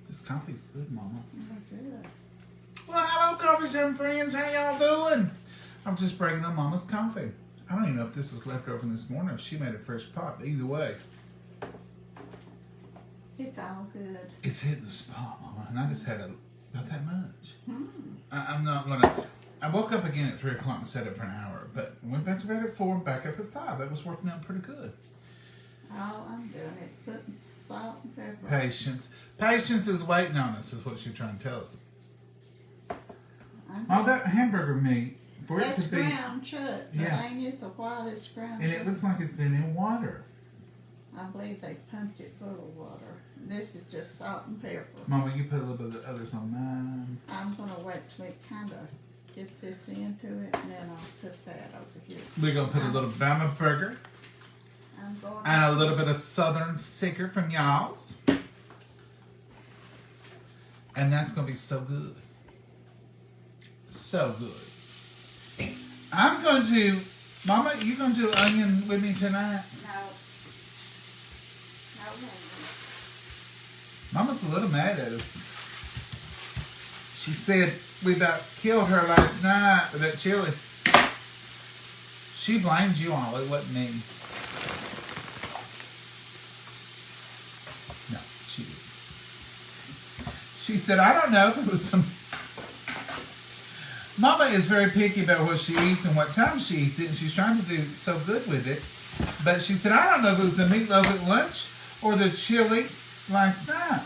This coffee's good, Mama. Good. Well, hello, coffees and friends. How y'all doing? I'm just breaking up Mama's coffee. I don't even know if this was left over from this morning or if she made a fresh pot. Either way, It's all good. it's hitting the spot, Mama. And I just had about that much. Hmm. I'm not gonna. I woke up again at 3 o'clock and set up for an hour, but went back to bed at 4 and back up at 5. That was working out pretty good. All I'm doing is putting salt and pepper. Patience. Patience is waiting on us, is what she's trying to tell us. I'm Oh, that hamburger meat, for it That's to be, ground chuck, but Yeah. ain't it the whitest ground and it chuck? looks like it's been in water. I believe they pumped it full of water. This is just salt and pepper. Mama, you put a little bit of the others on mine. I'm gonna wait till it kind of gets this into it, and then I'll put that over here. We're gonna put a little Bama burger I'm going and a little bit of Southern Secret from y'all's. And that's gonna be so good. So good. I'm going to, Mama, you gonna do onion with me tonight? No. Mama's a little mad at us. She said we about killed her last night with that chili. She blames you all. It wasn't me. No, she didn't. She said, I don't know if it was some... Mama is very picky about what she eats and what time she eats it, and she's trying to do so good with it. But she said, I don't know if it was the meatloaf at lunch or the chili last night.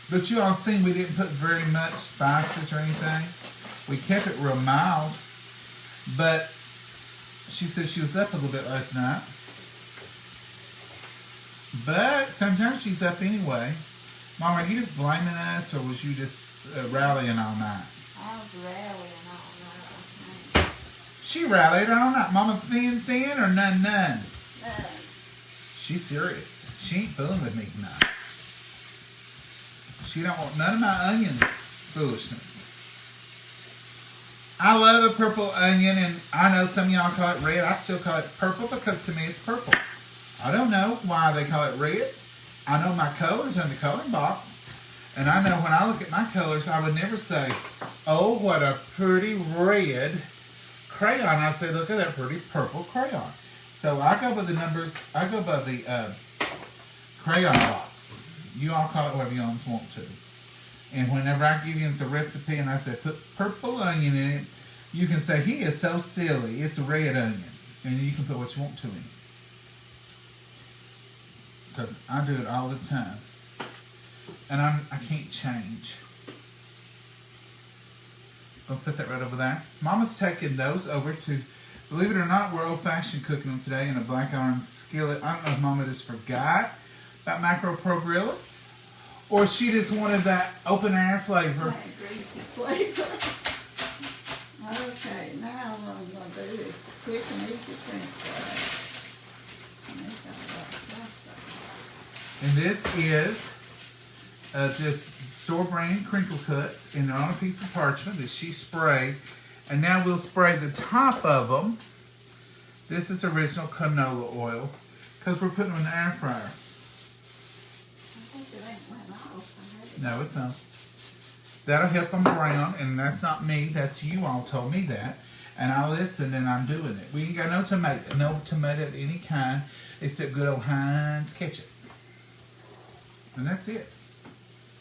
But you all seen we didn't put very much spices or anything. We kept it real mild. But she said she was up a little bit last night. But sometimes she's up anyway. Mama, are you just blaming us, or was you just rallying all night? I was rallying all night. She rallied all night. Mama, thin, or none? No. She's serious. She ain't fooling with me tonight. She don't want none of my onion foolishness. I love a purple onion, and I know some of y'all call it red. I still call it purple because to me it's purple. I don't know why they call it red. I know my colors in the coloring box. And I know when I look at my colors, I would never say, oh, what a pretty red crayon. I say, look at that pretty purple crayon. So I go by the numbers, I go by the crayon box. You all call it whatever you want to. And whenever I give you the recipe and I say put purple onion in it, you can say, he is so silly. It's a red onion. And you can put what you want to in it. Because I do it all the time. And I can't change. Gonna set that right over there. Mama's taking those over to, believe it or not, we're old-fashioned cooking them today in a black iron skillet. I don't know if Mama just forgot about Macro-Pro Griller, or she just wanted that open air flavor. That greasy flavor. Okay, now what I'm going to do is quick and easy French fries. And this is just store-brand crinkle cuts, and they're on a piece of parchment that she sprayed. And now we'll spray the top of them. This is original canola oil, because we're putting them in the air fryer. No, it's not. That'll help them brown, and that's not me. That's you all told me that. And I listened, and I'm doing it. We ain't got no tomato of any kind, except good old Heinz ketchup. And that's it.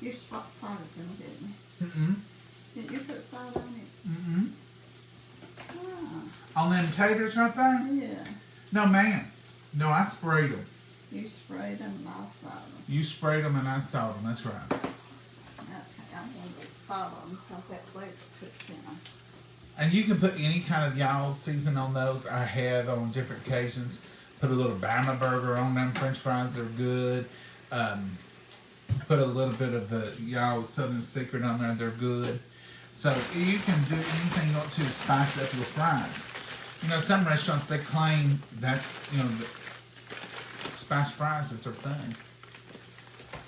You spot salt in them, didn't you? Mm-mm. Didn't you put salt on it? Mm-mm. Ah, On them taters right there? yeah. No, ma'am. No, I sprayed them. You sprayed them and I salt them. You sprayed them, and I salted them. That's right. Okay, I'm going to salt them because that flavor puts in them. And you can put any kind of y'all's seasoning on those. I have on different occasions. Put a little Bama burger on them French fries. They're good. Put a little bit of the y'all's Southern Secret on there. They're good. So you can do anything you want to spice up your fries. You know, some restaurants, they claim that's, you know, the spiced fries is their thing.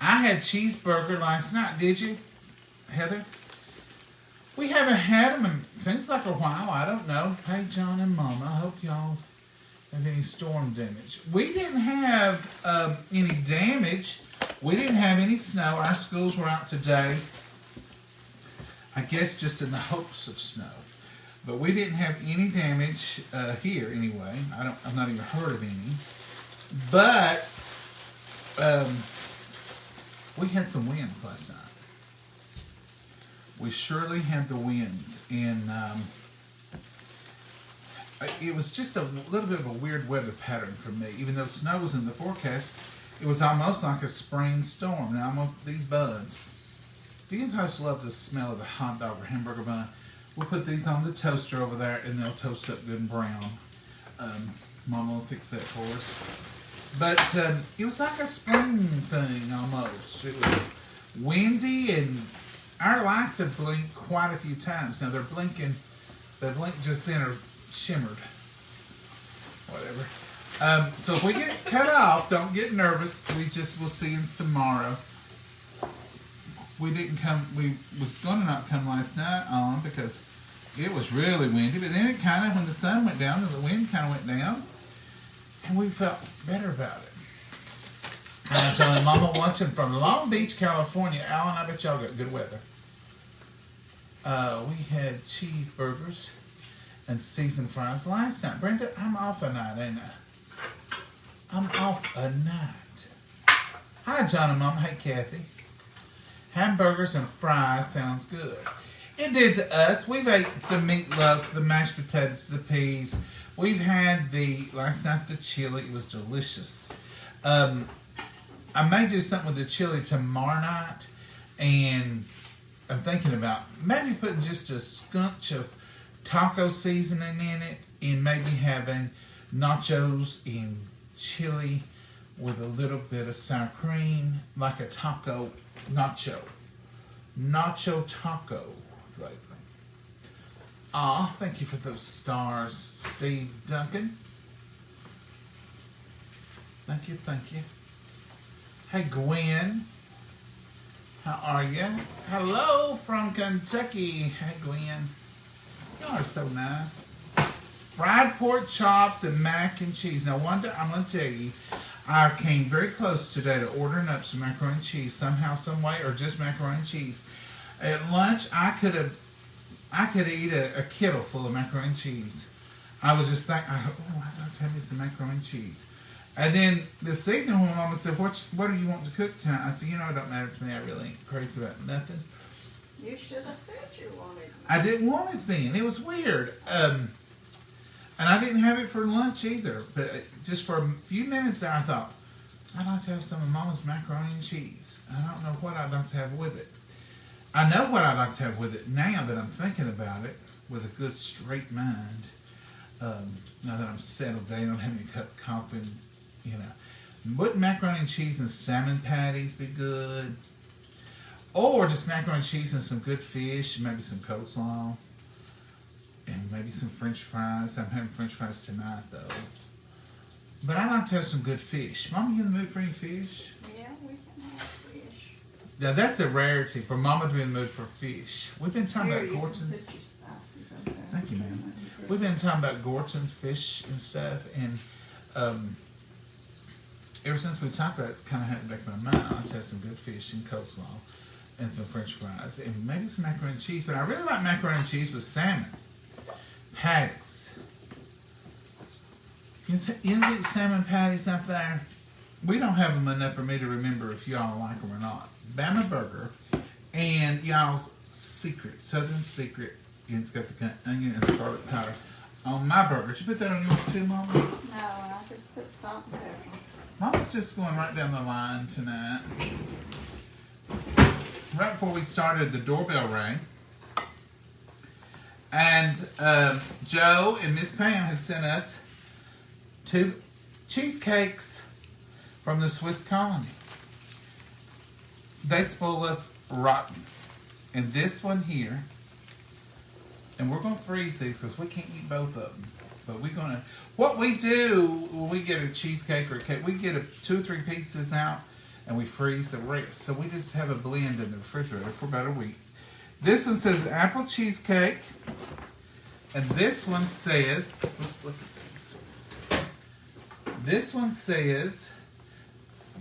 I had cheeseburger last night. Did you, Heather? We haven't had them in seems like a while. I don't know. Hey, John and Mama, I hope y'all have any storm damage. We didn't have any damage We didn't have any snow. Our schools were out today. I guess just in the hopes of snow. But we didn't have any damage here anyway. I've not even heard of any. But we had some winds last night. We surely had the winds, and it was just a little bit of a weird weather pattern for me. Even though snow was in the forecast, it was almost like a spring storm. Now I'm on these buns. You guys just love the smell of a hot dog or hamburger bun. We'll put these on the toaster over there, and they'll toast up good and brown. Mama will fix that for us. But it was like a spring thing almost. It was windy, and our lights have blinked quite a few times. Now they're blinking. They blinked just then or shimmered. Whatever. So if we get cut off, don't get nervous. We just will see you tomorrow. We didn't come. We was going to not come last night on because it was really windy. But then it kind of, when the sun went down and the wind kind of went down, and we felt better about it. And I'm telling Mama watching from Long Beach, California. Alan, I bet y'all got good weather. We had cheeseburgers and seasoned fries last night. Brenda, I'm off a night, ain't I? I'm off a night. Hi, John and Mom. Hey, Kathy. Hamburgers and fries sounds good. It did to us. We've ate the meatloaf, the mashed potatoes, the peas. We've had last night the chili. It was delicious. I may do something with the chili tomorrow night. And I'm thinking about maybe putting just a scunch of taco seasoning in it. And maybe having nachos in chili with a little bit of sour cream. Like a taco nacho taco flavor. Thank you for those stars, Steve Duncan. Thank you. Hey, Gwen. How are you? Hello from Kentucky. Hey, Gwen. Y'all are so nice. Fried pork chops and mac and cheese. Now, I'm going to tell you, I came very close today to ordering up some macaroni and cheese somehow, some way, or just macaroni and cheese. At lunch, I could eat a kettle full of macaroni and cheese. I was just thinking, I gotta have me some macaroni and cheese. And then this evening, when Mama said, "What do you want to cook tonight?" I said, "It don't matter to me. I really ain't crazy about nothing." You should have said you wanted it. I didn't want it then. It was weird. And I didn't have it for lunch either. But just for a few minutes there, I thought, I'd like to have some of Mama's macaroni and cheese. I don't know what I'd like to have with it. I know what I'd like to have with it now that I'm thinking about it with a good straight mind. Now that I'm settled down, having a cup of coffee, Wouldn't macaroni and cheese and salmon patties be good? Or just macaroni and cheese and some good fish, maybe some coleslaw. And maybe some French fries. I'm having French fries tonight, though. But I like to have some good fish. Mama, you in the mood for any fish? Yeah, we can have fish. Now, that's a rarity for Mama to be in the mood for fish. We've been talking about Gorton's. Thank you, ma'am. We've been talking about Gorton's fish and stuff. And ever since we talked about it, kind of had it back in my mind. I like to have some good fish and coleslaw and some French fries. And maybe some macaroni and cheese. But I really like macaroni and cheese with salmon patties. You see salmon patties out there? We don't have them enough for me to remember if y'all like them or not. Bama Burger and y'all's secret, Southern Secret. It's got the onion and the garlic powder on my burger. Did you put that on yours too, Mama? No, I just put salt and pepper. Mama's just going right down the line tonight. Right before we started, the doorbell rang. And Joe and Miss Pam had sent us 2 cheesecakes from the Swiss colony. They spoil us rotten. And this one here, and we're going to freeze these because we can't eat both of them. But we're going to, what we do when we get a cheesecake or a cake, we get 2 or 3 pieces out and we freeze the rest. So we just have a blend in the refrigerator for about a week. This one says apple cheesecake. And this one says, let's look at this. This one says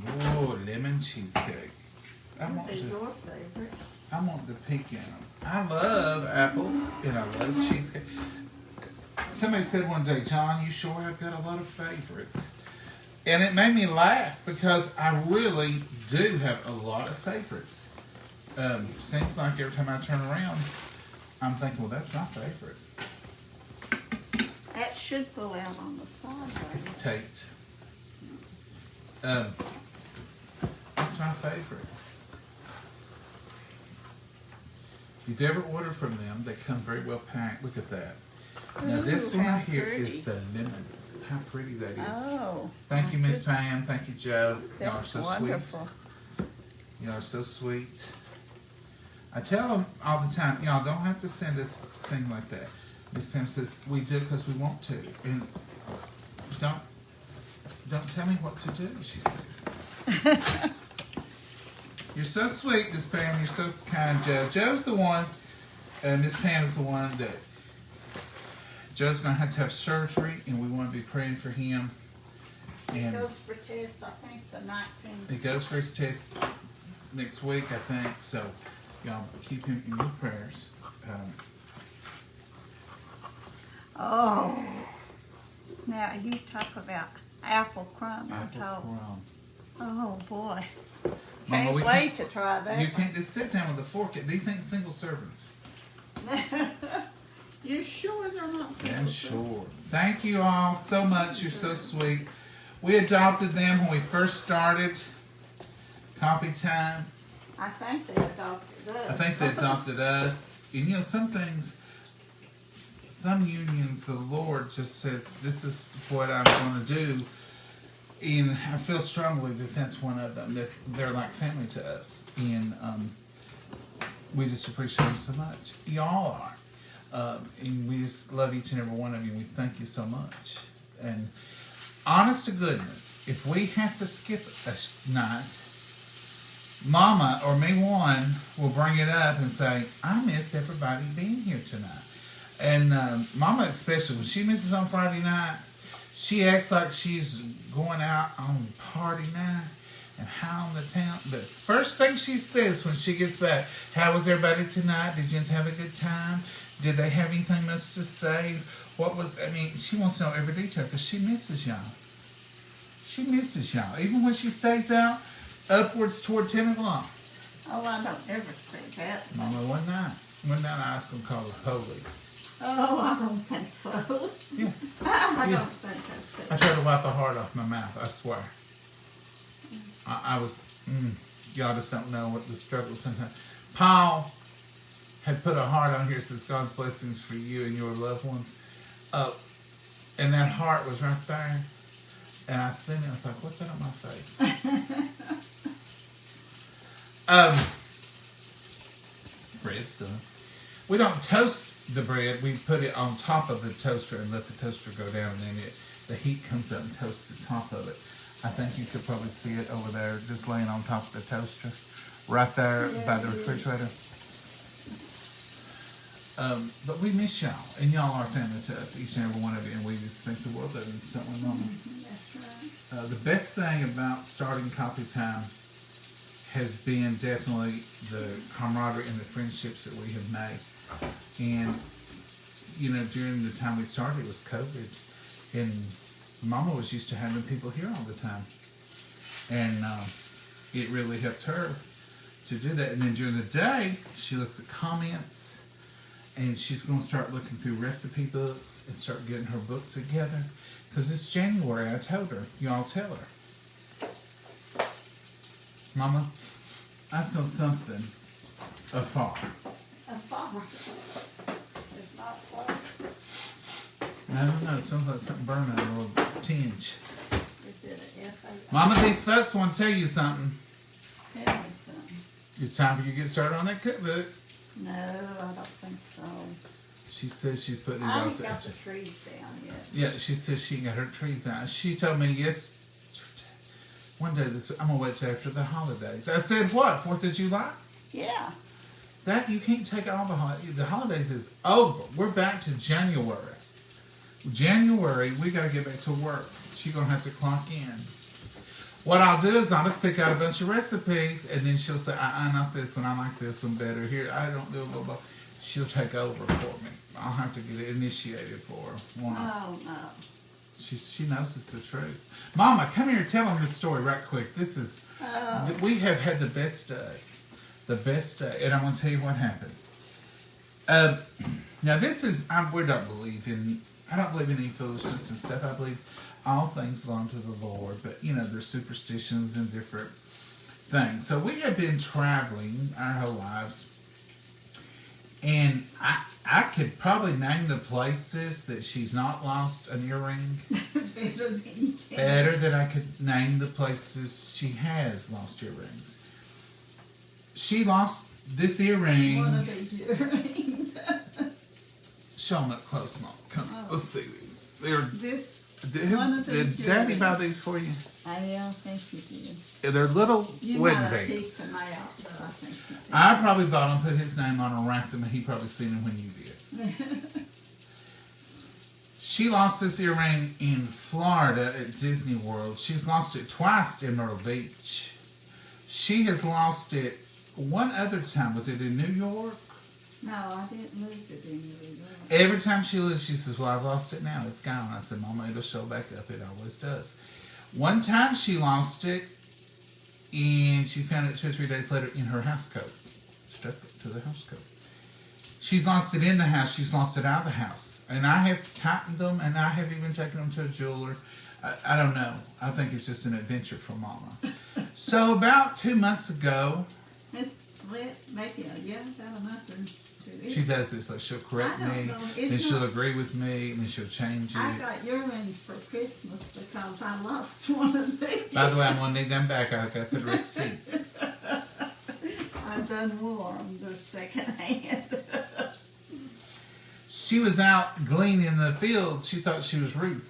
Oh, lemon cheesecake. I What want is to. your favorite? I want the pecan. I love apple and I love cheesecake. Somebody said one day, John, you sure have got a lot of favorites. And it made me laugh because I really do have a lot of favorites. Seems like every time I turn around, I'm thinking, well, that's my favorite. That should pull out on the side, It's though. taped. That's my favorite. If you've ever ordered from them, they come very well packed. Look at that. Now this Ooh, one how here is pretty. the lemon. How pretty that is. Oh. Thank you, my Miss goodness. Pam. Thank you, Joe. Y'all are That's so wonderful. sweet. Y'all are so sweet. I tell them all the time, y'all don't have to send us a thing like that. Miss Pam says, we do because we want to. And don't tell me what to do, she says. You're so sweet, Miss Pam. You're so kind, Joe. Joe's the one, Miss Pam is the one that Joe's going to have surgery, and we want to be praying for him. He And goes for test, I think, the 19th. he goes for his test next week, I think. So, y'all keep him in your prayers. Oh. Now, you talk about apple crumb on Apple top. crumb. Oh, boy. Mama, Can't we wait to try that. You can't just sit down with a fork. These ain't single servings. You sure they're not I'm single? sure. Thank you all so much. You're so sweet. We adopted them when we first started Coffee Time. I think they adopted us. I think they adopted us. And you know, some things, some unions, the Lord just says, this is what I'm going to do. And I feel strongly that that's one of them, that they're like family to us. And we just appreciate them so much. Y'all are. And we just love each and every one of you. We thank you so much. And honest to goodness, if we have to skip a night, Mama or me one will bring it up and say, I miss everybody being here tonight. And Mama especially, when she misses on Friday night, she acts like she's going out on party night and how in the town. The first thing she says when she gets back, how was everybody tonight? Did you just have a good time? Did they have anything much to say? She wants to know every detail because she misses y'all. She misses y'all. Even when she stays out upwards toward 10 o'clock. Oh, I don't ever say that. Mama, one night I asked them to call the police. Oh, I don't think so. Yeah. I Yeah. don't think that's I it. tried to wipe the heart off my mouth, I swear. I was, y'all just don't know what the struggle sometimes. Paul had put a heart on here, says God's blessings for you and your loved ones. And that heart was right there. And I seen it, I was like, what's that on my face? Bread's done. We don't toast the bread, we put it on top of the toaster and let the toaster go down, and then the heat comes up and toasts the top of it. I think you could probably see it over there, just laying on top of the toaster, right there by the refrigerator. But we miss y'all, and y'all are family to us, each and every one of you, and we just think the world of it, don't we, Mama? That's right. The best thing about starting Coffee Time has been definitely the camaraderie and the friendships that we have made. And, you know, during the time we started, it was COVID. And Mama was used to having people here all the time. And it really helped her to do that. And then during the day, she looks at comments. And she's going to start looking through recipe books and start getting her book together. Because it's January, I told her. Y'all tell her. Mama, I smell something afar. A farmer. It's not far. I don't know, it smells like something burning, a little tinge. Is it a F-A? Mama, these folks want to tell you something. Tell me something. It's time for you to get started on that cookbook. No, I don't think so. She says she's putting it I out haven't there. got the trees down yet. Yeah, she says she got her trees out. She told me one day this week, I'm going to wait till after the holidays. I said, what, 4th of July? Yeah. That, you can't take all the holidays. The holidays is over. We're back to January. January, we got to get back to work. She's going to have to clock in. What I'll do is I'll just pick out a bunch of recipes, and then she'll say, not this one. I like this one better. Here, I don't do blah, blah. She'll take over for me. I'll have to get it initiated for her. Oh, no. She knows it's the truth. Mama, come here and tell them this story right quick. This is, we have had the best day. The best day. And I'm going to tell you what happened. Now this is, I don't believe in any foolishness and stuff. I believe all things belong to the Lord. But, there's superstitions and different things. So we have been traveling our whole lives. And I could probably name the places that she's not lost an earring better than I could name the places she has lost earrings. She lost this earring. One of these earrings. Show them up close, Mom. Come, let's see these. Did Daddy buy these for you? I think he did. They're little wedding might have bands. picked them out, but I think he did. I probably bought them, put his name on them, wrapped them, and he probably seen them when you did. She lost this earring in Florida at Disney World. She's lost it twice in Myrtle Beach. She has lost it one other time. Was it in New York? No, I didn't lose it in New York. Every time she loses, she says, well, I've lost it now. It's gone. I said, Mama, it'll show back up. It always does. One time she lost it, and she found it 2 or 3 days later in her house coat. Stuck it to the house coat. She's lost it in the house. She's lost it out of the house. And I have tightened them, and I have even taken them to a jeweler. I don't know. I think it's just an adventure for Mama. So about 2 months ago... It's maybe about a month or two. She does this, like she'll correct me, then she'll agree with me, and then she'll change it. I got earrings for Christmas because I lost one of these. By the way, I'm going to need them back. I got the receipt. I done wore them the second hand. She was out gleaning in the fields. She thought she was Ruth.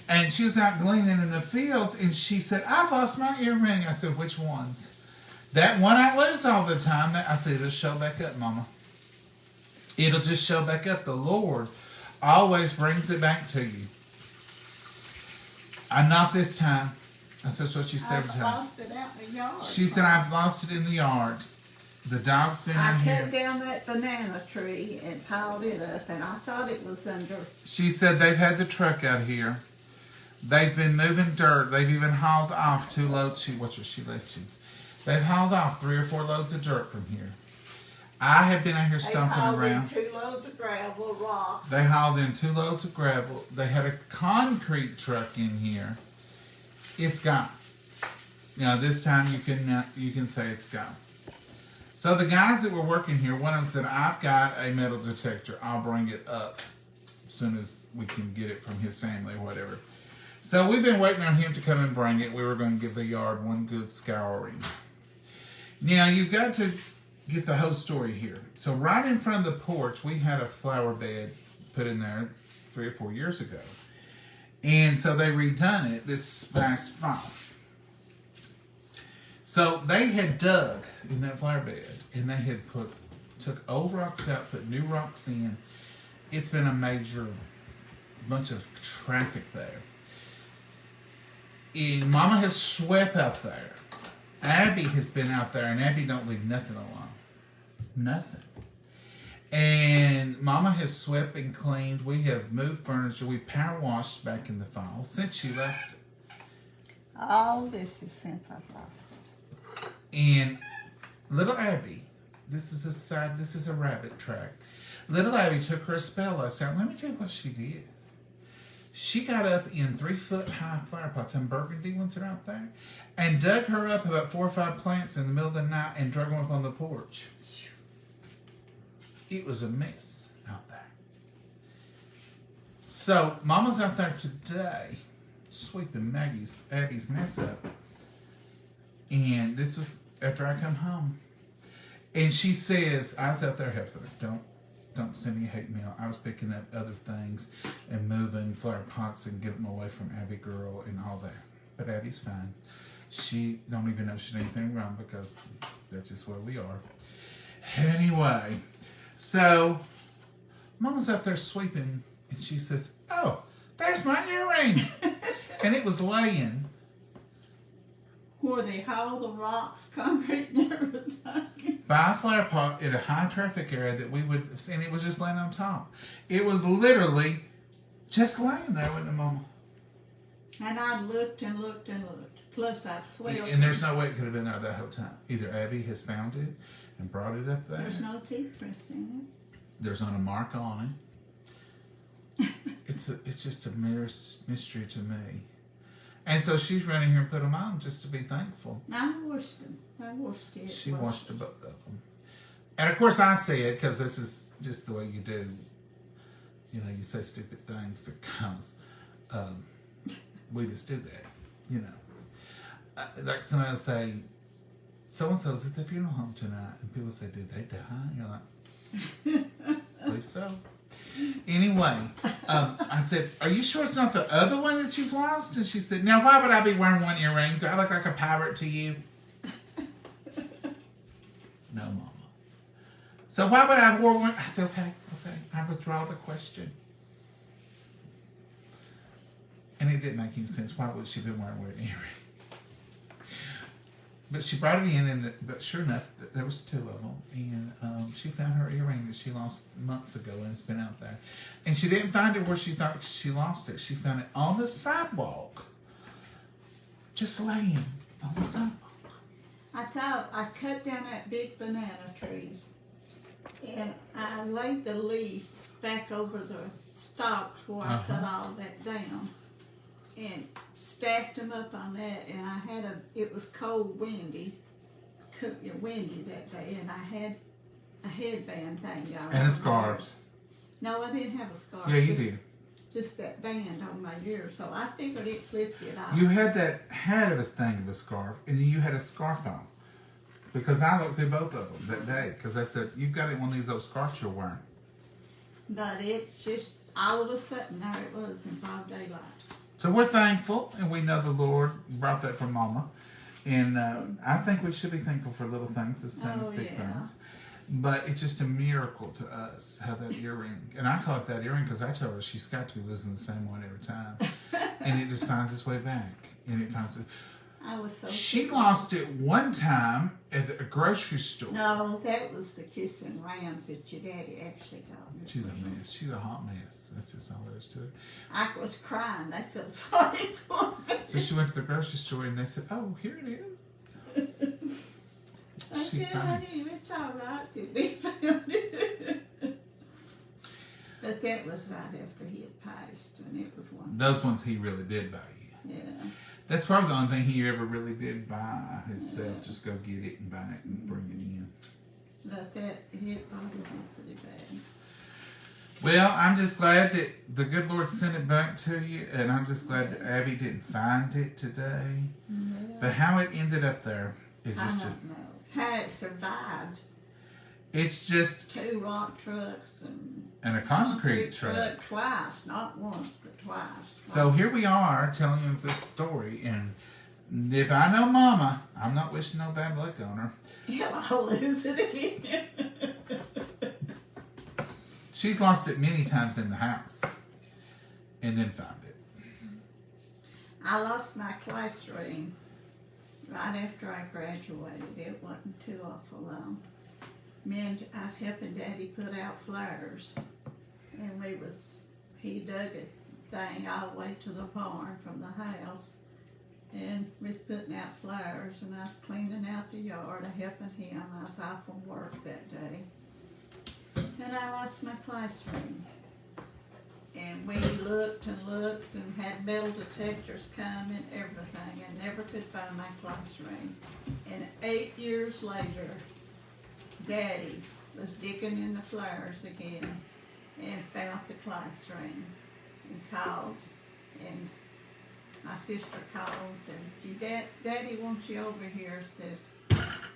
And she was out gleaning in the fields, and she said, I've lost my earring. I said, which ones? That one I lose all the time. I said, it'll show back up, Mama. It'll just show back up. The Lord always brings it back to you. Not this time. That's what she said. I lost it out in the yard. She said, I've lost it in the yard. The dog's been in here. I cut down that banana tree and piled it up, and I thought it was under. She said they've had the truck out here. They've been moving dirt. They've even hauled off 2 loads. She left. They've hauled off 3 or 4 loads of dirt from here. I have been out here stomping around. They hauled in 2 loads of gravel, rocks. They hauled in 2 loads of gravel. They had a concrete truck in here. It's gone. This time you can say it's gone. So the guys that were working here, one of them said, I've got a metal detector. I'll bring it up as soon as we can get it from his family or whatever. So we've been waiting on him to come and bring it. We were going to give the yard one good scouring. Now, you've got to get the whole story here. So right in front of the porch, we had a flower bed put in there 3 or 4 years ago. And so they redone it this past fall. So they had dug in that flower bed, and they had took old rocks out, put new rocks in. It's been a major bunch of traffic there. And Mama has swept out there. Abby has been out there, and Abby don't leave nothing alone. Nothing. And Mama has swept and cleaned. We have moved furniture. We power washed back in the fall since she lost it. All this is since I've lost it. And little Abby, this is a rabbit track. Little Abby took her a spell last night. Let me tell you what she did. She got up in 3-foot-high flower pots, and burgundy ones are out there, and dug her up about 4 or 5 plants in the middle of the night and drug them up on the porch. It was a mess out there. So Mama's out there today sweeping Abby's mess up. And this was after I come home. And she says, I was out there helping her. Don't send me a hate mail. I was picking up other things and moving flower pots and getting them away from Abby girl and all that. But Abby's fine. She don't even know she did anything wrong because that's just where we are. Anyway, so Mama's out there sweeping and she says, oh, there's my earring. And it was laying where they haul the rocks, concrete, and everything. By a flower pot in a high traffic area that we would have seen. It was just laying on top. It was literally just laying there with the mama. And I looked and looked and looked. Plus, I've swelled. And there's no way it could have been there that whole time. Either Abby has found it and brought it up there. There's no teeth press in There's not a mark on it. It's just a mystery to me. And so she's running here and put them on just to be thankful. it. I washed them. I washed it. She washed both of them. And of course I said, because this is just the way you do, you know, you say stupid things because we just do that, you know. Like somebody will say, so-and-so's at the funeral home tonight. And people say, did they die? And you're like, I believe so. Anyway, I said, are you sure it's not the other one that you've lost? And she said, now why would I be wearing one earring? Do I look like a pirate to you? No, Mama. So why would I have worn one? I said, okay, I withdraw the question. And it didn't make any sense. Why would she be wearing an earring? But she brought it in, but sure enough, there was two of them. And she found her earring that she lost months ago, and it's been out there. And she didn't find it where she thought she lost it. She found it on the sidewalk, just laying on the sidewalk. I thought I cut down that big banana trees, and I laid the leaves back over the stalks where I cut all that down, and stacked them up on that. And I had it was cold, windy that day, and I had a headband thing on. And a scarf. No, I didn't have a scarf. Yeah, you did. Just that band on my ear, so I figured it flipped it off. You had that hat of a thing of a scarf, and you had a scarf on. Because I looked through both of them that day, because I said, you've got one of these old scarves you're wearing. But it's just, all of a sudden, there it was in broad daylight. So we're thankful, and we know the Lord brought that from Mama. And I think we should be thankful for little things as same as big things. But it's just a miracle to us how that earring, and I call it that earring because I tell her she's got to be losing the same one every time. And it just finds its way back. And it finds it. I was so She lost it one time at a grocery store. No, that was the kissing rams that your daddy actually got me. She's a mess. She's a hot mess. That's just all there is to it. I was crying. They felt sorry for me. So she went to the grocery store and they said, oh, here it is. I said, honey, it's all right. They found it. But that was right after he had passed, and it was one. Those ones he really did buy you. Yeah. That's probably the only thing he ever really did buy himself. Yeah. Just go get it and buy it and bring it in. But that hit bothered me pretty bad. Well, I'm just glad that the good Lord sent it back to you, and I'm just glad that Abby didn't find it today. Yeah. But how it ended up there is just... I don't know. How it survived. It's just... 2 rock trucks and a concrete truck. Twice, not once, but twice. So here we are telling you this story, and if I know Mama, I'm not wishing no bad luck on her. Yeah, I'll lose it again. She's lost it many times in the house, and then found it. I lost my class ring right after I graduated. It wasn't too awful long. I was helping Daddy put out flowers, and he dug a thing all the way to the barn from the house, and we was putting out flowers, and I was cleaning out the yard, helping him. I was off from work that day, and I lost my class ring. And we looked and had metal detectors come and everything, and never could find my class ring. And 8 years later, Daddy was digging in the flowers again and found the class ring and called. And my sister calls and Daddy wants you over here, says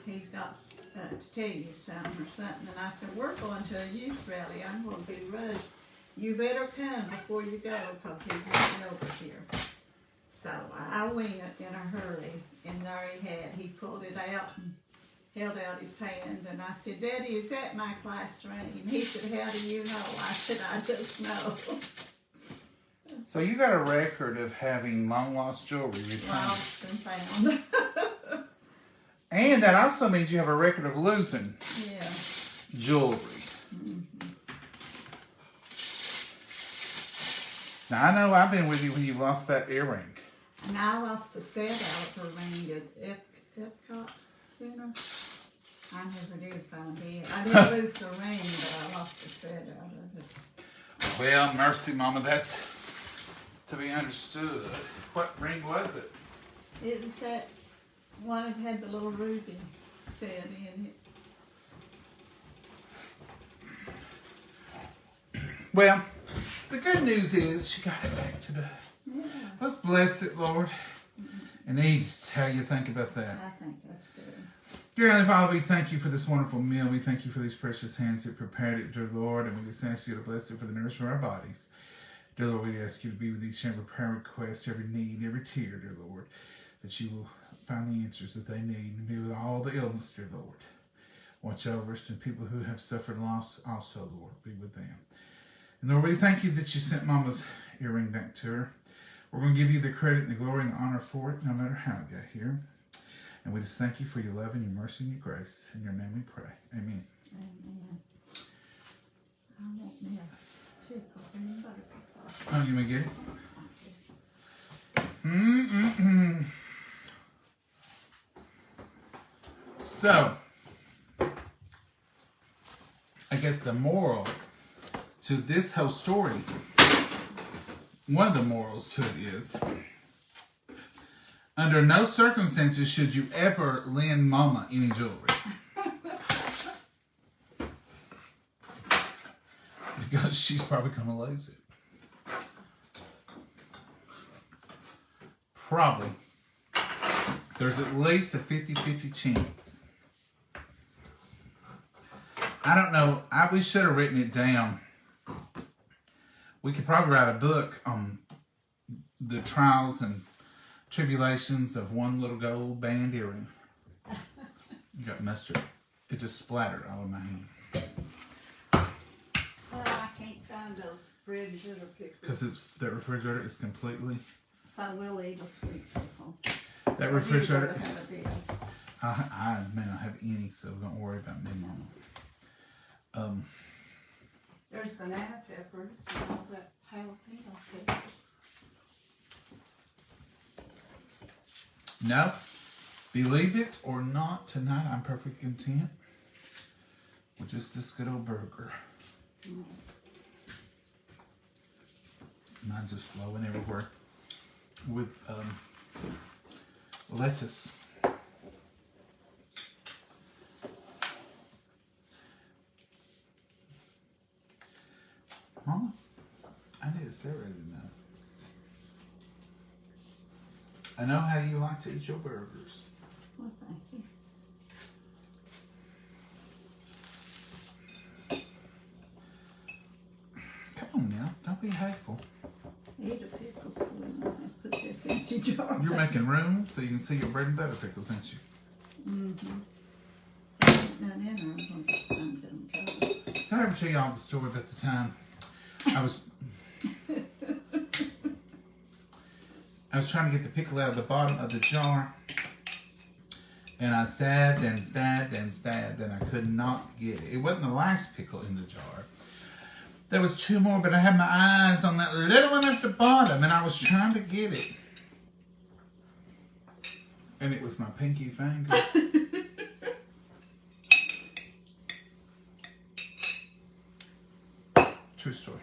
he's got to tell you something or something. And I said, we're going to a youth rally. I'm going to be rushed. You better come before you go because he's coming over here. So I went in a hurry, and there he pulled it out and held out his hand, and I said, Daddy, is that my class ring? And he said, how do you know? I said, I just know. So you got a record of having long lost jewelry returned. Lost and found. And that also means you have a record of losing jewelry. Now, I know I've been with you when you lost that earring. And I lost the set out of her ring at Epcot Center. I never did find it. I didn't lose the ring, but I lost the set out of it. Well, mercy, Mama, that's to be understood. What ring was it? It was that one that had the little ruby set in it. Well, the good news is she got it back today. Yeah. Let's bless it, Lord, and eat. How you think about that? I think that's good. Dear Heavenly Father, we thank you for this wonderful meal. We thank you for these precious hands that prepared it, dear Lord, and we just ask you to bless it for the nourishment of our bodies. Dear Lord, we ask you to be with each and every prayer request, every need, every tear, dear Lord, that you will find the answers that they need, and be with all the illness, dear Lord. Watch over us and people who have suffered loss also, Lord, be with them. And Lord, we thank you that you sent Mama's earring back to her. We're going to give you the credit and the glory and the honor for it, no matter how it got here. And we just thank you for your love and your mercy and your grace. In your name we pray. Amen. Amen. I want me a pickle. Anybody pickle? Oh, you may get it? So, I guess the moral to this whole story, one of the morals to it is, under no circumstances should you ever lend Mama any jewelry. Because she's probably going to lose it. Probably. There's at least a 50-50 chance. I don't know. We should have written it down. We could probably write a book on the trials and tribulations of one little gold band earring. You got mustard. It just splattered all in my hand. Well, I can't find those bread and butter pickles. Because the refrigerator is completely... So we'll eat a sweet pickle. That refrigerator... Have a deal. I may not have any, so don't worry about me, Mama. There's banana peppers and all that jalapeno peppers. No, believe it or not, tonight I'm perfectly content with just this good old burger. Mine just flowing everywhere with lettuce. Mama, I need a separate now. I know how you like to eat your burgers. Well, thank you. Come on now, don't be hateful. Eat a pickle so we don't have to put this empty jar. You're making room so you can see your bread and butter pickles, ain't you? Mm-hmm. I ain't none in there. I'm going to get some to them. Did I ever tell y'all the story about the time I was trying to get the pickle out of the bottom of the jar, and I stabbed and stabbed and stabbed, and I could not get it. It wasn't the last pickle in the jar. There was two more, but I had my eyes on that little one at the bottom, and I was trying to get it. And it was my pinky finger. True story.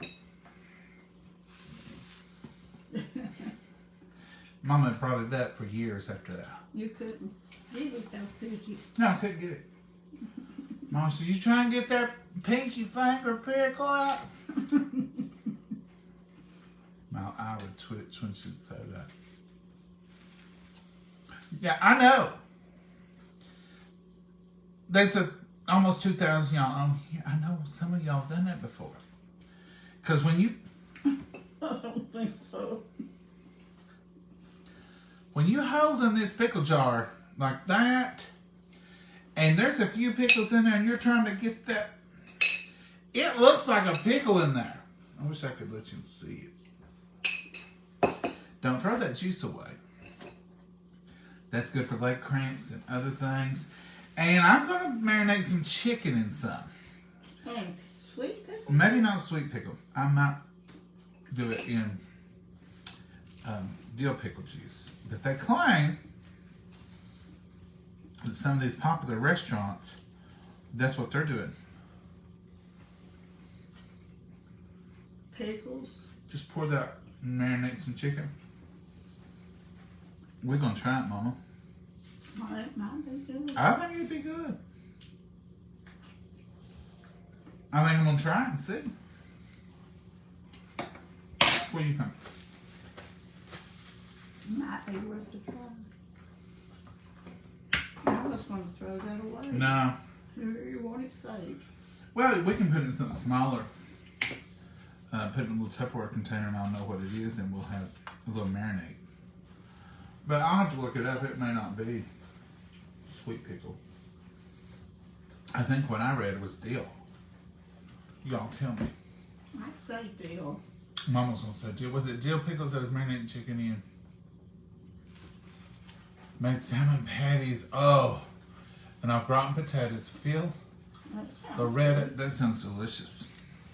Mama brought it up for years after that. You couldn't get it though, could you? No, I couldn't get it. Mom said, you trying to get that pinky finger pickle out? My eye would twitch when she'd say that. Yeah, I know. There's almost 2,000 y'all on here. I know some of y'all done that before. Because when you... I don't think so. When you hold in this pickle jar like that, and there's a few pickles in there, and you're trying to get that, it looks like a pickle in there. I wish I could let you see it. Don't throw that juice away. That's good for leg cramps and other things. And I'm going to marinate some chicken in some. And sweet pickle? Maybe not sweet pickle. I might do it in dill pickle juice. But they claim that some of these popular restaurants, that's what they're doing. Pickles? Just pour that and marinate some chicken. We're going to try it, Mama. Well, it might be good. I think it'd be good. I think I'm going to try it and see. What do you think? Might be worth a try. I was going to throw that away. No. You want it saved. Well, we can put it in something smaller. Put it in a little Tupperware container and I'll know what it is and we'll have a little marinade. But I'll have to look it up. It may not be sweet pickle. I think what I read was dill. Y'all tell me. I'd say dill. Mama's gonna say dill. Was it dill pickles that was marinated chicken in? Made salmon patties. Oh, and au gratin potatoes. Phil, Loretta, that sounds delicious.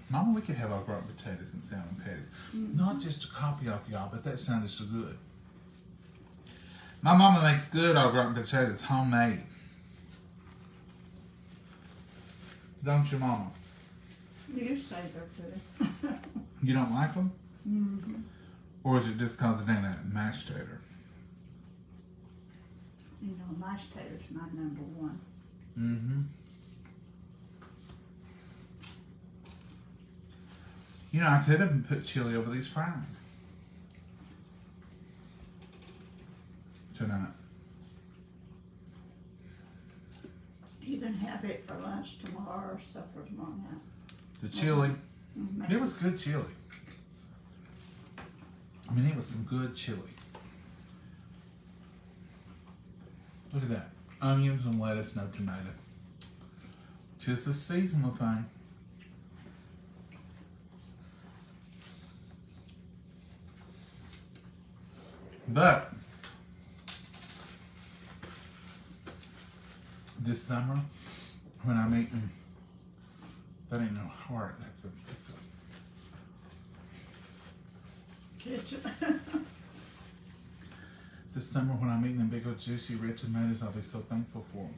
Mama, we could have au gratin potatoes and salmon patties. Not just a copy off y'all, but that sounded so good. My mama makes good au gratin potatoes, homemade. Don't your mama? You say they're good. You don't like them? Mm-hmm. Or is it just because it ain't a mashed tater? You know, mashed tater's my number one. Mm-hmm. You know, I could have put chili over these fries tonight. You can have it for lunch tomorrow or supper tomorrow night. The chili, Mhm. it was good chili. I mean, it was some good chili. Look at that. Onions and lettuce, no tomato. Just a seasonal thing. But this summer, when I'm eating, that ain't no heart. That's a Ketchup. this summer when I'm eating them big old juicy red tomatoes, I'll be so thankful for them.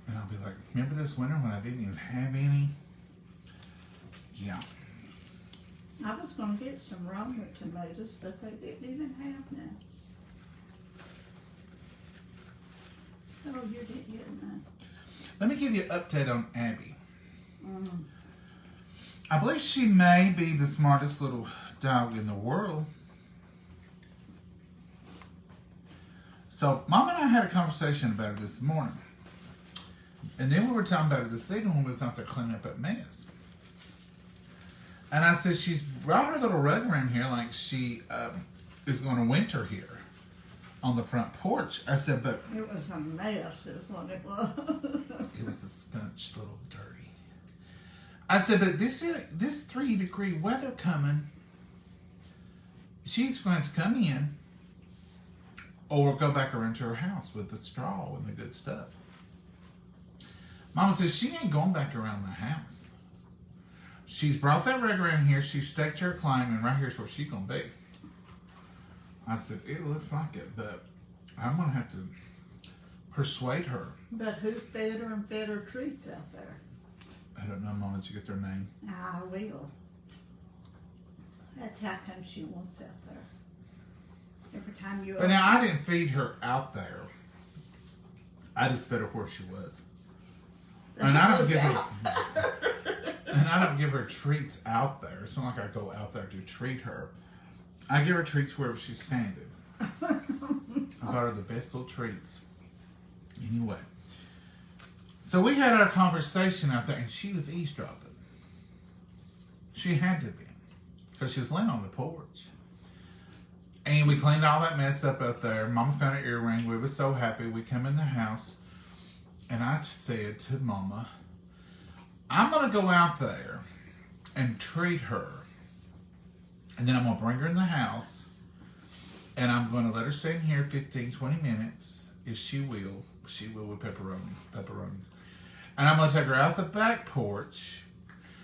And I'll be like, remember this winter when I didn't even have any? Yeah. I was going to get some Roma tomatoes, but they didn't even have none. So you didn't get none. Let me give you an update on Abby. Mm. I believe she may be the smartest little dog in the world. So, Mom and I had a conversation about it this morning. And then we were talking about it this evening when we was out there cleaning up that mess. And I said, she's brought her little rug around here like she is going to winter here on the front porch. I said, but... It was a mess is what it was. It was a stench, little dirty. I said, but this 3-degree weather coming, she's going to come in or go back around to her house with the straw and the good stuff. Mama says she ain't going back around the house. She's brought that rug around here, she staked her claim, and right here's where she's going to be. I said, it looks like it, but I'm going to have to persuade her. But who's better and better treats out there? I don't know, Mama, did you get their name? I will. That's how come she wants out there. Every time you... But now, I didn't feed her out there. I just fed her where she was. And I don't give her... And I don't give her treats out there. It's not like I go out there to treat her. I give her treats wherever she's standing. I got her the best little treats. Anyway. So we had our conversation out there, and she was eavesdropping. She had to be. Because she was laying on the porch. And we cleaned all that mess up out there. Mama found her earring. We were so happy. We come in the house. And I said to Mama, I'm going to go out there and treat her. And then I'm going to bring her in the house. And I'm going to let her stay in here 15, 20 minutes, if she will. She will with pepperonis. And I'm going to take her out the back porch,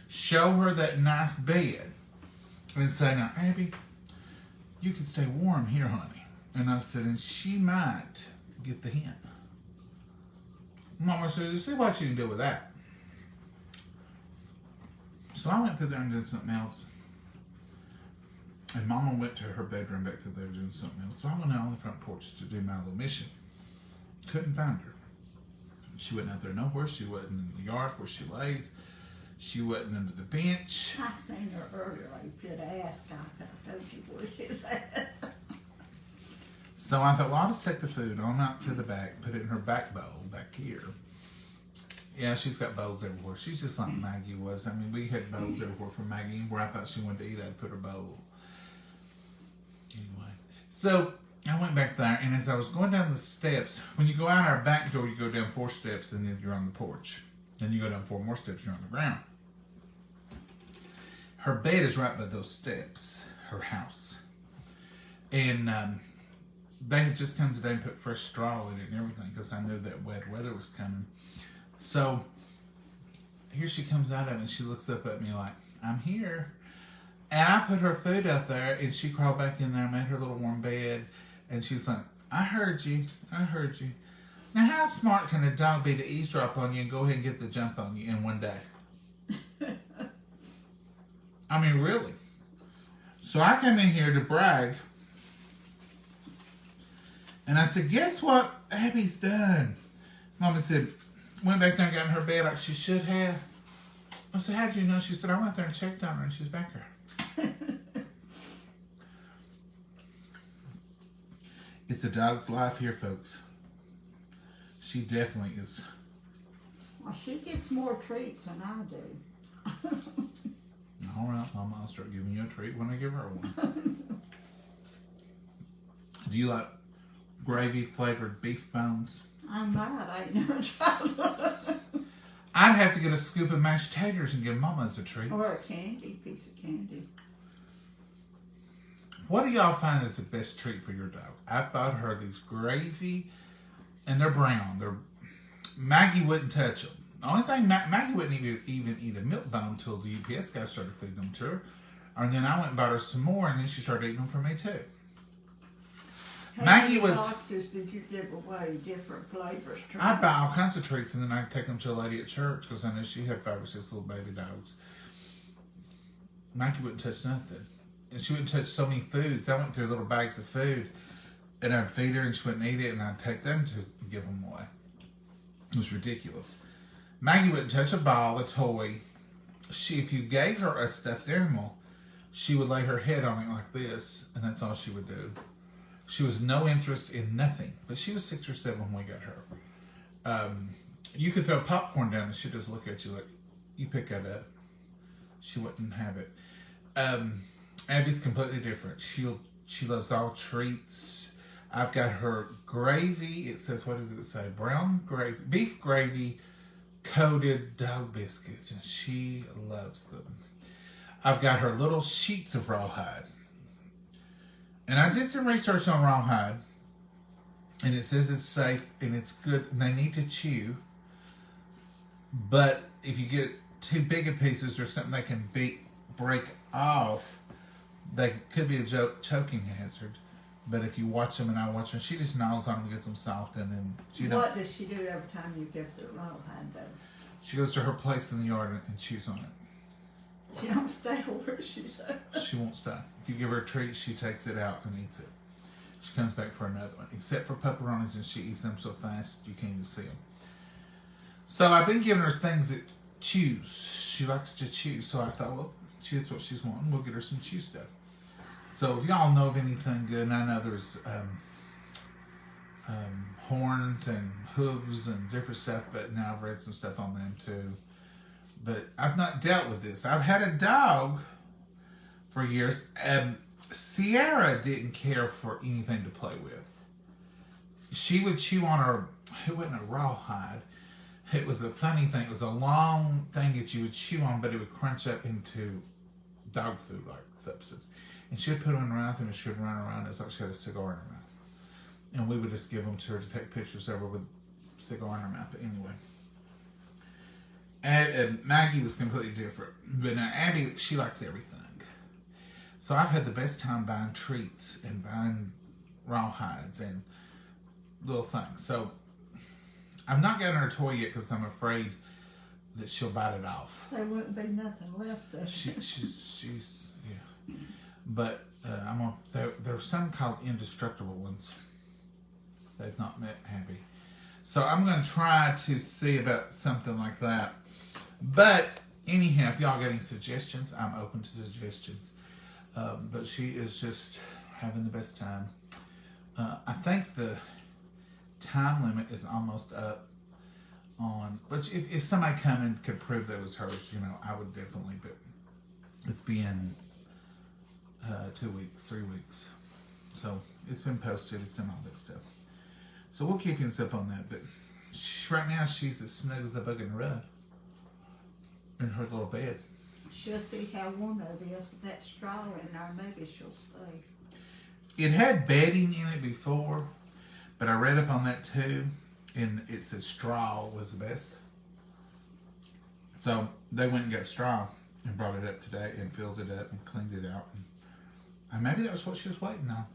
show her that nice bed, and say, now, Abby, you can stay warm here, honey. And I said, and she might get the hint. Mama said, see what you can do with that. So I went through there and did something else. And Mama went to her bedroom back through there doing something else. So I went out on the front porch to do my little mission. Couldn't find her. She wasn't out there nowhere. She wasn't in the yard where she lays. She wasn't under the bench. I seen her earlier. You could have asked. I told you where she's at. So I thought, well, I'll just take the food on out to the back, put it in her back bowl back here. Yeah, she's got bowls everywhere. She's just like Maggie was. I mean, we had bowls everywhere for Maggie. Where I thought she wanted to eat, I'd put her bowl. Anyway, so I went back there, and as I was going down the steps, when you go out our back door, you go down 4 steps, and then you're on the porch. Then you go down 4 more steps, you're on the ground. Her bed is right by those steps, her house. And they had just come today and put fresh straw in it and everything because I knew that wet weather was coming. So here she comes out of it and she looks up at me like, I'm here. And I put her food out there and she crawled back in there and made her little warm bed. And she's like, I heard you. I heard you. Now how smart can a dog be to eavesdrop on you and go ahead and get the jump on you in one day? I mean, really. So I come in here to brag. And I said, guess what Abby's done? Mama said, went back there and got in her bed like she should have. I said, how'd you know? She said, I went there and checked on her and she's back there. It's a dog's life here, folks. She definitely is. Well, she gets more treats than I do. All right, Mama, I'll start giving you a treat when I give her one. Do you like gravy flavored beef bones? I might. I ain't never tried one. I'd have to get a scoop of mashed taters and give Mama as a treat. Or a piece of candy. What do y'all find is the best treat for your dog? I bought her these gravy, and they're brown. Maggie wouldn't touch them. The only thing, Maggie wouldn't even eat a milk bone until the UPS guy started feeding them to her. And then I went and bought her some more, and then she started eating them for me too. How Maggie many was. boxes did you give away? Different flavors. I buy all kinds of treats, and then I'd take them to a lady at church because I knew she had 5 or 6 little baby dogs. Maggie wouldn't touch nothing. And she wouldn't touch so many foods. I went through little bags of food, and I'd feed her, and she wouldn't eat it, and I'd take them to give them away. It was ridiculous. Maggie wouldn't touch a ball, a toy. If you gave her a stuffed animal, she would lay her head on it like this, and that's all she would do. She was no interest in nothing, but she was 6 or 7 when we got her. You could throw popcorn down, and she'd just look at you like, you pick that up. She wouldn't have it. Abby's completely different. She loves all treats. I've got her gravy. It says, what does it say? Brown gravy, beef gravy, coated dog biscuits, and she loves them. I've got her little sheets of rawhide. And I did some research on rawhide, and it says it's safe and it's good, and they need to chew. But if you get too big of pieces or something that can break off, they could be a choking hazard. But if you watch them, and I watch them, she just gnaws on them and gets them soft, and then What does she do every time you give the rawhide though? She goes to her place in the yard and chews on it. She don't stay where she's at. She won't stay. If you give her a treat, she takes it out and eats it. She comes back for another one. Except for pepperonis, and she eats them so fast you can't even see them. So I've been giving her things that chews. She likes to chew. So I thought, well, that's what she's wanting. We'll get her some chew stuff. So if y'all know of anything good, and I know there's horns and hooves and different stuff, but now I've read some stuff on them too. But I've not dealt with this. I've had a dog for years. Sierra didn't care for anything to play with. She would chew on her, it wasn't a rawhide. It was a funny thing. It was a long thing that you would chew on, but it would crunch up into dog food like substance. And she'd put them in her mouth and she'd run around. It's like she had a cigar in her mouth. And we would just give them to her to take pictures of her with a cigar in her mouth. But anyway. And Maggie was completely different. But now Abby, she likes everything. So I've had the best time buying treats and buying rawhides and little things. So I've not gotten her a toy yet because I'm afraid that she'll bite it off. There wouldn't be nothing left there. She's yeah. But there's some called indestructible ones. They've not met Abby. So I'm going to try to see about something like that. But anyhow, if y'all got any suggestions, I'm open to suggestions. But she is just having the best time. I think the time limit is almost up on, but if somebody come and could prove that was hers, you know, I would definitely, but it's been 2 weeks, 3 weeks. So it's been posted, it's in all that stuff. So we'll keep you up on that, but right now she's as snug as a bug in the rug in her little bed. She'll see how warm it is with that straw in there. Maybe she'll stay. It had bedding in it before, but I read up on that too, and it said straw was the best. So they went and got straw and brought it up today and filled it up and cleaned it out. And maybe that was what she was waiting on.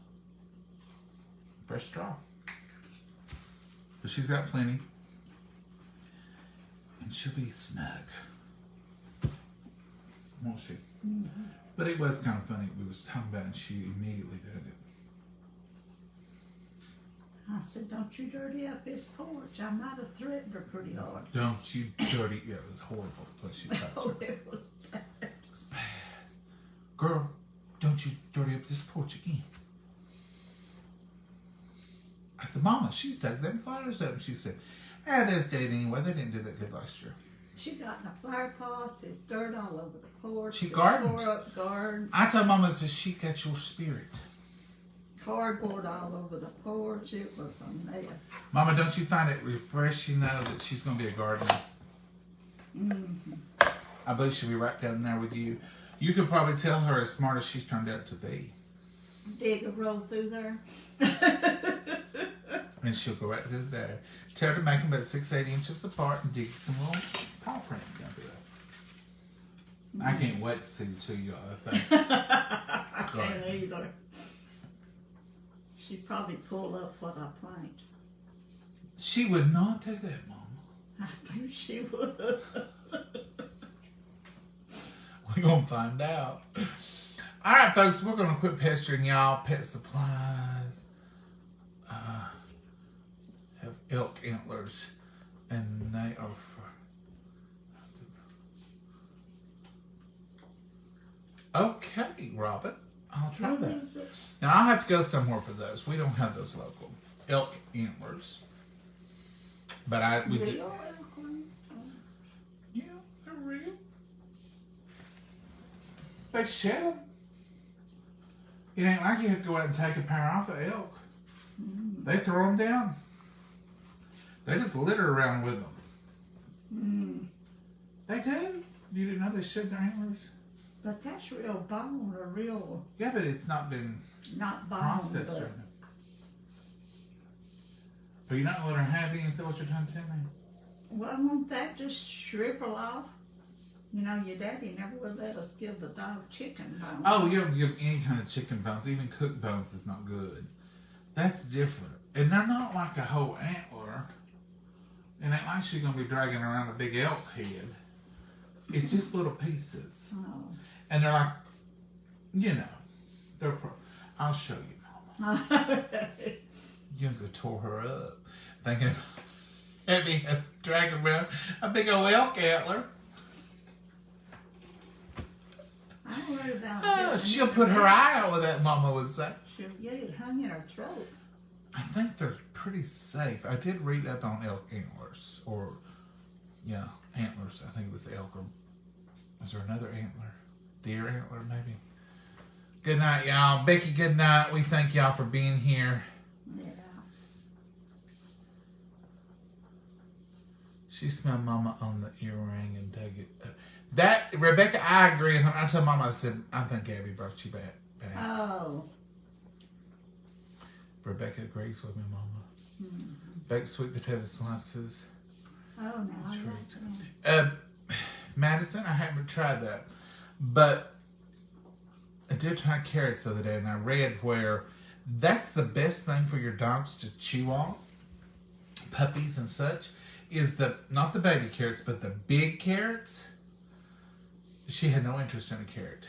Fresh straw. But she's got plenty. And she'll be snug. Won't she? Mm-hmm. But it was kind of funny. We was talking about it and she immediately did it. I said, don't you dirty up his porch. I might have threatened her pretty hard. Don't you dirty. Yeah, it was horrible what she talked Oh, to. it was bad. It was bad. Girl, don't you dirty up this porch again. I said, Mama, she's dug them flowers up. And she said, that's dead anyway. They didn't do that good last year. She got in a flower pot. There's dirt all over the porch. She gardened. Tore up garden. I told Mama, said, she got your spirit. Cardboard all over the porch. It was a mess. Mama, don't you find it refreshing, though, that she's going to be a gardener? Mm-hmm. I believe she'll be right down there with you. You could probably tell her as smart as she's turned out to be. Dig a roll through there. And she'll go right through there. Tell her to make them about 6-8 inches apart and dig some little paw print down through there. I can't wait to see the two of y'all. I can't either. She'd probably pull up what I plant. She would not do that, Mama. I knew she would. We're going to find out. All right, folks, we're going to quit pestering y'all. Pet supplies. Have elk antlers. And they are for... Okay, Robin. I'll try that. Now, I'll have to go somewhere for those. We don't have those local. Elk antlers. But we do. Yeah, they're real. They shed them. It ain't like you have to go out and take a pair off of elk. Mm. They throw them down. They just litter around with them. Mm. They do. You didn't know they shed their antlers? But that's real bone or real... Yeah, but it's not been not bone, processed. but... Right now. But you're not going to let her have any? Is that what you're trying to tell me? Well, won't that just shrivel off? You know, your daddy never would let us give the dog chicken bones. Oh, you don't give any kind of chicken bones. Even cooked bones is not good. That's different. And they're not like a whole antler. It ain't like she's going to be dragging around a big elk head. It's just little pieces. Oh. And they're like, you know, I'll show you, Mama. You just tore her up. Thinking of me dragging around a big old elk antler. I worry about she'll put her eye out with that, Mama would say. She'll get it hung in her throat. I think they're pretty safe. I did read up on elk antlers. Or, yeah, antlers. I think it was elk. Or was there another antler? Deer antler, maybe. Good night, y'all. Becky, good night. We thank y'all for being here. Yeah. She smelled Mama on the earring and dug it up. That, Rebecca, I agree. I told Mama, I said, I think Abby brought you back. Oh. Rebecca agrees with me, Mama. Mm-hmm. Baked sweet potato slices. Oh, no, I like Treat. that. Madison, I haven't tried that. But I did try carrots the other day, and I read where that's the best thing for your dogs to chew on, puppies and such, is not the baby carrots, but the big carrots. She had no interest in a carrot.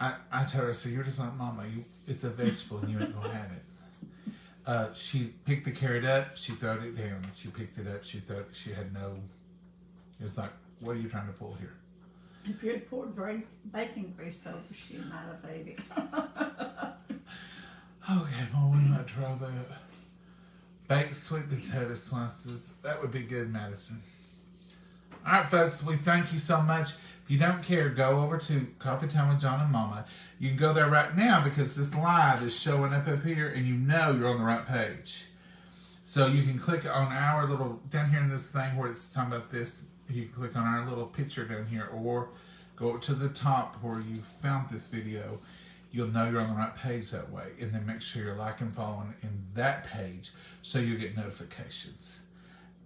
I told her, so you're just like Mama. It's a vegetable, and you ain't going to have it. She picked the carrot up, she threw it down. She picked it up, she had no, it was like, what are you trying to pull here? If you had poured bacon grease over, she might have ate it. Okay, well, we might try that. Baked sweet potato slices. That would be good, Madison. All right, folks, we thank you so much. If you don't care, go over to Coffee Time with John and Mama. You can go there right now because this live is showing up here and you know you're on the right page. So you can click on our little, down here in this thing where it's talking about this, you can click on our little picture down here or go up to the top where you found this video. You'll know you're on the right page that way. And then make sure you're liking and following in that page so you get notifications.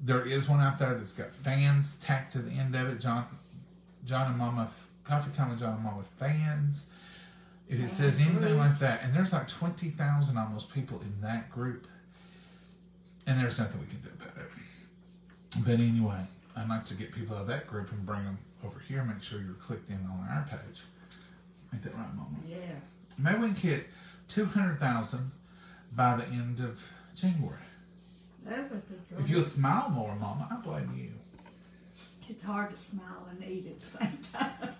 There is one out there that's got fans tacked to the end of it. John and Mama, Coffee Time with John and Mama fans. If it says anything like that, and there's like 20,000 almost people in that group, and there's nothing we can do about it. But anyway, I'd like to get people out of that group and bring them over here. Make sure you're clicked in on our page. Ain't that right, Mama? Yeah. Maybe we can hit 200,000 by the end of January. That would be great. If you'll smile more, Mama, I blame you. It's hard to smile and eat at the same time.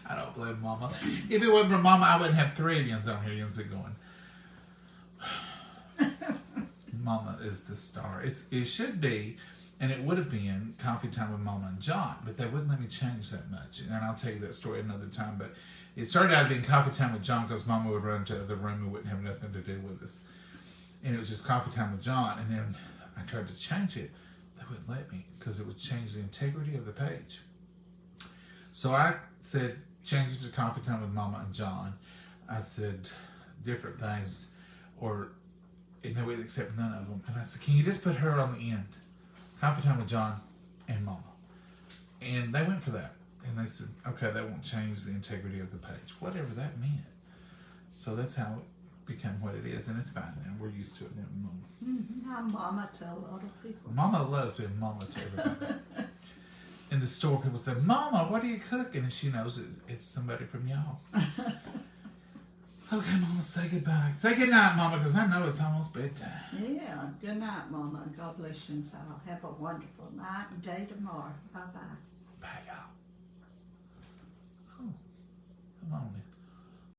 I don't blame Mama. If it wasn't for Mama, I wouldn't have 3 of yous on here. Yous be going. Mama is the star. It should be, and it would have been Coffee Time with Mama and John, but they wouldn't let me change that much. And I'll tell you that story another time. But it started out being Coffee Time with John because Mama would run to the other room and wouldn't have nothing to do with us. And it was just Coffee Time with John. And then I tried to change it. They wouldn't let me because it would change the integrity of the page. So I said, change it to Coffee Time with Mama and John. I said different things, and they would accept none of them. And I said, can you just put her on the end? Coffee Time with John and Mama. And they went for that. And they said, okay, that won't change the integrity of the page. Whatever that meant. So that's how it became what it is. And it's fine now. We're used to it now, Mama. Mm-hmm. I'm Mama to a lot of people. Mama loves being Mama to everybody. In the store, people say, Mama, what are you cooking? And she knows it's somebody from y'all. Okay, Mama, say goodbye. Say goodnight, Mama, because I know it's almost bedtime. Yeah. Good night, Mama. God bless you and all. Have a wonderful night and day tomorrow. Bye-bye. Bye, y'all. Oh.